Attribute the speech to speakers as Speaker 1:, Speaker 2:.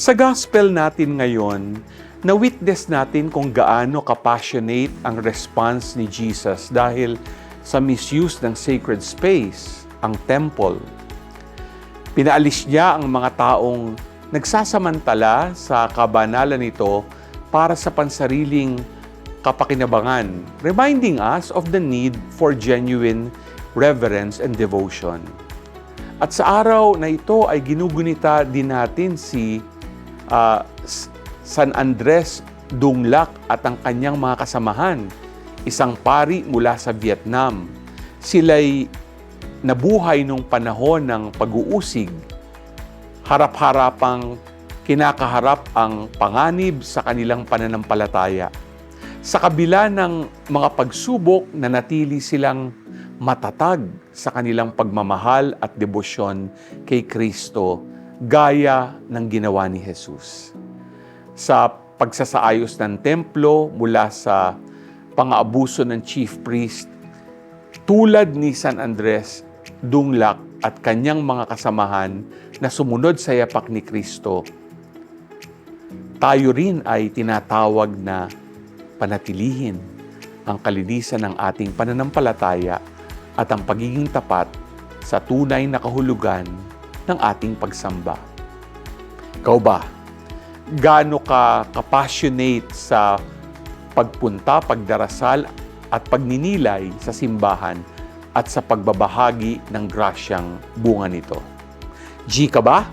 Speaker 1: Sa gospel natin ngayon, na-witness natin kung gaano ka-passionate ang response ni Jesus dahil sa misuse ng sacred space, ang temple. Pinaalis niya ang mga taong nagsasamantala sa kabanalan nito para sa pansariling kapakinabangan, reminding us of the need for genuine reverence and devotion. At sa araw na ito ay ginugunita din natin si San Andres Dunglac at ang kanyang mga kasamahan, isang pari mula sa Vietnam. Sila'y nabuhay nung panahon ng pag-uusig, harap-harapang kinakaharap ang panganib sa kanilang pananampalataya. Sa kabila ng mga pagsubok, nanatili silang matatag sa kanilang pagmamahal at debosyon kay Kristo, gaya ng ginawa ni Jesus. Sa pagsasaayos ng templo mula sa pang-aabuso ng chief priest, tulad ni San Andres Dunglac at kanyang mga kasamahan na sumunod sa yapak ni Kristo, tayo rin ay tinatawag na panatilihin ang kalinisan ng ating pananampalataya at ang pagiging tapat sa tunay na kahulugan ng ating pagsamba. Ikaw ba? Gaano ka passionate sa pagpunta, pagdarasal at pagninilay sa simbahan at sa pagbabahagi ng grasyang bunga nito? G ka ba?